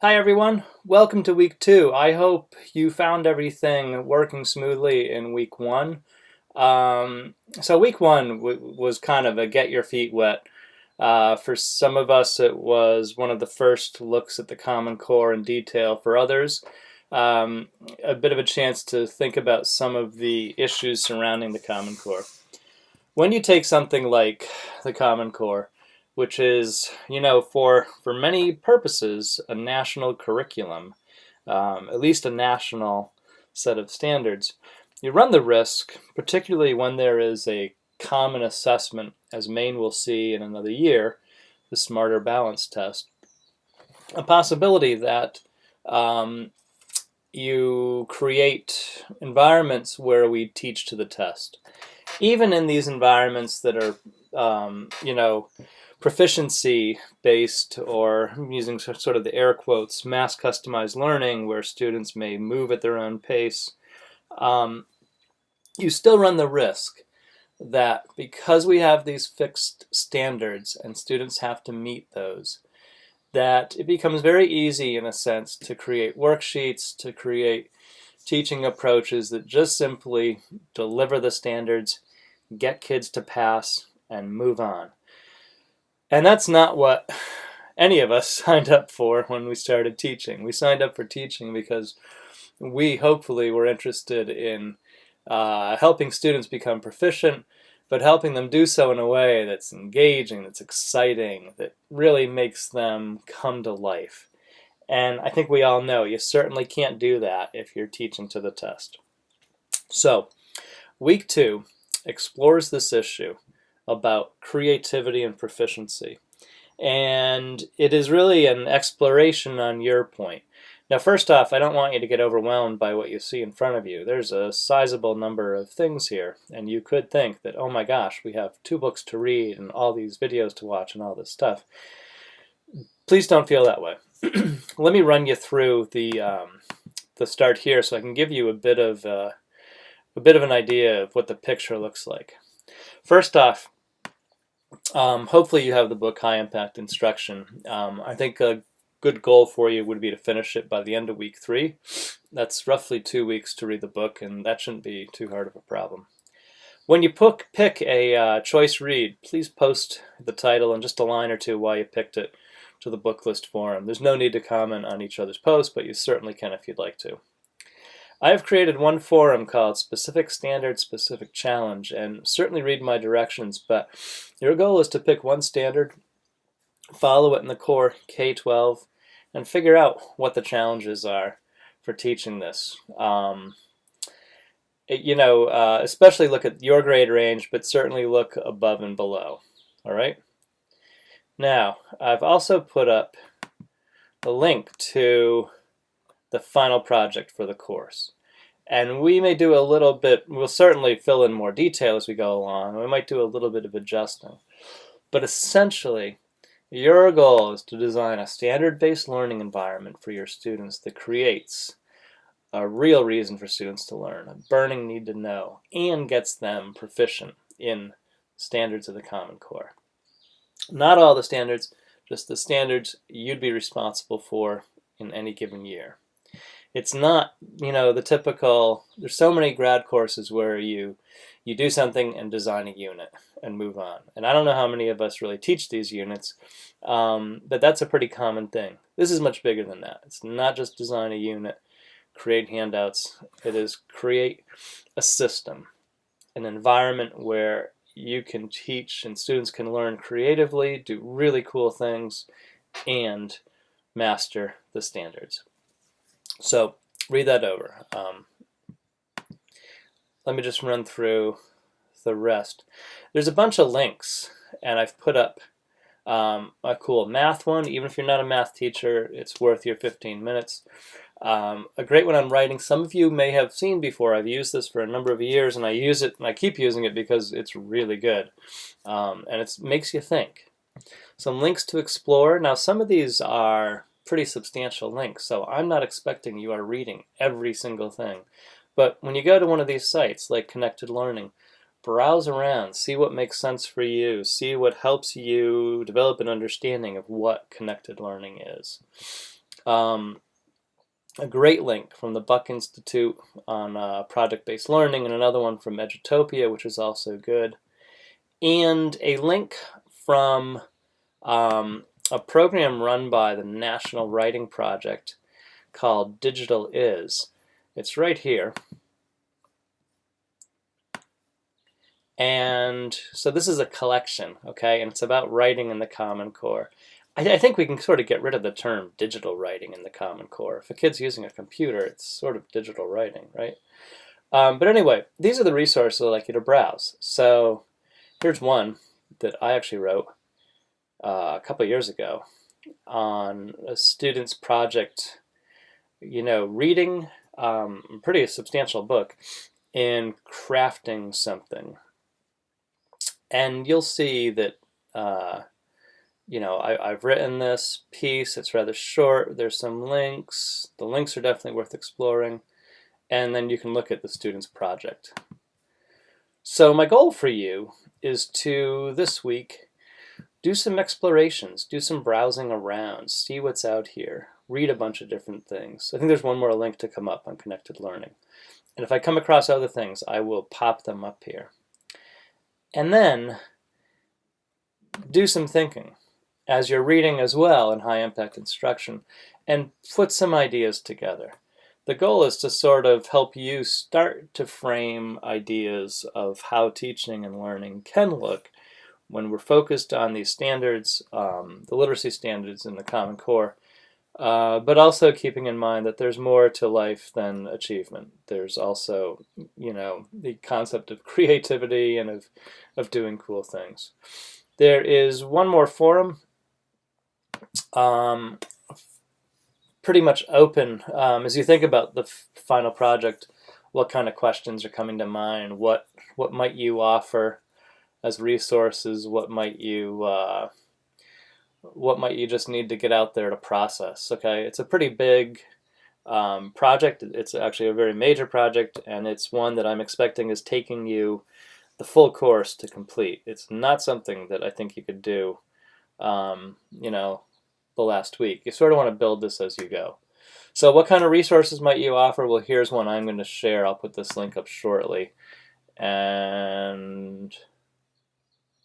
Hi everyone, welcome to week 2. I hope you found everything working smoothly in week 1. So week 1 was kind of a get your feet wet. For some of us it was one of the first looks at the Common Core in detail. For others, a bit of a chance to think about some of the issues surrounding the Common Core. When you take something like the Common Core, which is, for many purposes, a national curriculum, at least a national set of standards, you run the risk, particularly when there is a common assessment, as Maine will see in another year, the Smarter Balance Test, a possibility that you create environments where we teach to the test. Even in these environments that are, proficiency based, or using sort of the air quotes, mass customized learning, where students may move at their own pace, you still run the risk that because we have these fixed standards and students have to meet those, that it becomes very easy, in a sense, to create worksheets, to create teaching approaches that just simply deliver the standards, get kids to pass, and move on. And that's not what any of us signed up for when we started teaching. We signed up for teaching because we hopefully were interested in helping students become proficient, but helping them do so in a way that's engaging, that's exciting, that really makes them come to life. And I think we all know you certainly can't do that if you're teaching to the test. So, week 2 explores this issue about creativity and proficiency. And it is really an exploration on your point. Now, first off, I don't want you to get overwhelmed by what you see in front of you. There's a sizable number of things here, and you could think that, oh my gosh, we have 2 books to read and all these videos to watch and all this stuff. Please don't feel that way. Let me run you through the start here so I can give you a bit of an idea of what the picture looks like. First off, hopefully you have the book High Impact Instruction. I think a good goal for you would be to finish it by the end of week 3. That's roughly 2 weeks to read the book, and that shouldn't be too hard of a problem. When you pick a choice read, please post the title and just a line or two why you picked it to the book list forum. There's no need to comment on each other's posts, but you certainly can if you'd like to. I have created one forum called Specific Standard, Specific Challenge, and certainly read my directions, but your goal is to pick one standard, follow it in the core K-12, and figure out what the challenges are for teaching this. Especially look at your grade range, but certainly look above and below. All right? Now, I've also put up a link to the final project for the course. And we may do a little bit, we'll certainly fill in more detail as we go along. We might do a little bit of adjusting. But essentially, your goal is to design a standard-based learning environment for your students that creates a real reason for students to learn, a burning need to know, and gets them proficient in standards of the Common Core. Not all the standards, just the standards you'd be responsible for in any given year. It's not, the typical, there's so many grad courses where you do something and design a unit and move on. And I don't know how many of us really teach these units, but that's a pretty common thing. This is much bigger than that. It's not just design a unit, create handouts. It is create a system, an environment where you can teach and students can learn creatively, do really cool things, and master the standards. So read that over. Let me just run through the rest. There's a bunch of links, and I've put up a cool math one. Even if you're not a math teacher, it's worth your 15 minutes. A great one on writing. Some of you may have seen before. I've used this for a number of years, and I use it, and I keep using it because it's really good. And it makes you think. Some links to explore. Now, some of these are pretty substantial links, so I'm not expecting you are reading every single thing. But when you go to one of these sites, like Connected Learning, browse around, see what makes sense for you, see what helps you develop an understanding of what connected learning is. a great link from the Buck Institute on project-based learning, and another one from Edutopia, which is also good, and a link from a program run by the National Writing Project called Digital Is. It's right here. And so this is a collection, okay, and it's about writing in the Common Core. I think we can sort of get rid of the term digital writing in the Common Core. If a kid's using a computer, it's sort of digital writing, right? But anyway, these are the resources I'd like you to browse. So here's one that I actually wrote a couple years ago on a student's project, reading a pretty substantial book and crafting something. And you'll see that, I've written this piece. It's rather short. There's some links. The links are definitely worth exploring. And then you can look at the student's project. So my goal for you is to, this week, do some explorations, do some browsing around, see what's out here, read a bunch of different things. I think there's one more link to come up on Connected Learning. And if I come across other things, I will pop them up here. And then do some thinking as you're reading as well in high impact instruction, and put some ideas together. The goal is to sort of help you start to frame ideas of how teaching and learning can look when we're focused on these standards, the literacy standards in the Common Core, but also keeping in mind that there's more to life than achievement. There's also, the concept of creativity and of doing cool things. There is one more forum, pretty much open. As you think about the final project, what kind of questions are coming to mind? What might you offer as resources? What might you just need to get out there to process? Okay, it's a pretty big project. It's actually a very major project, and it's one that I'm expecting is taking you the full course to complete. It's not something that I think you could do, the last week. You sort of want to build this as you go. So what kind of resources might you offer? Well, here's one I'm going to share. I'll put this link up shortly. And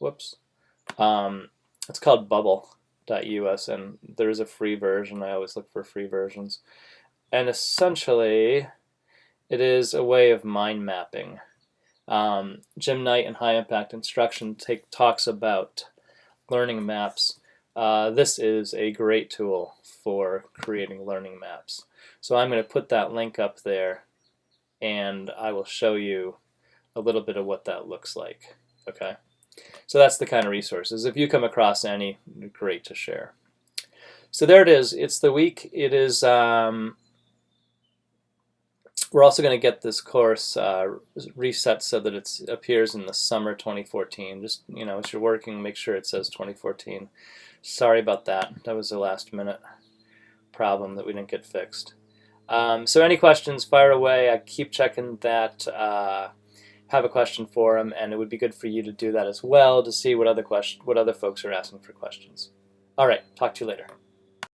whoops. It's called bubble.us, and there is a free version. I always look for free versions. And essentially, it is a way of mind mapping. Jim Knight in High Impact Instruction talks about learning maps. This is a great tool for creating learning maps. So I'm going to put that link up there, and I will show you a little bit of what that looks like. Okay? So that's the kind of resources. If you come across any, great to share. So there it is. It's the week. It is. We're also going to get this course reset so that it appears in the summer 2014. Just, as you're working, make sure it says 2014. Sorry about that. That was a last minute problem that we didn't get fixed. So any questions, fire away. I keep checking that. Have a question for them, and it would be good for you to do that as well to see what other folks are asking for questions. All right, talk to you later.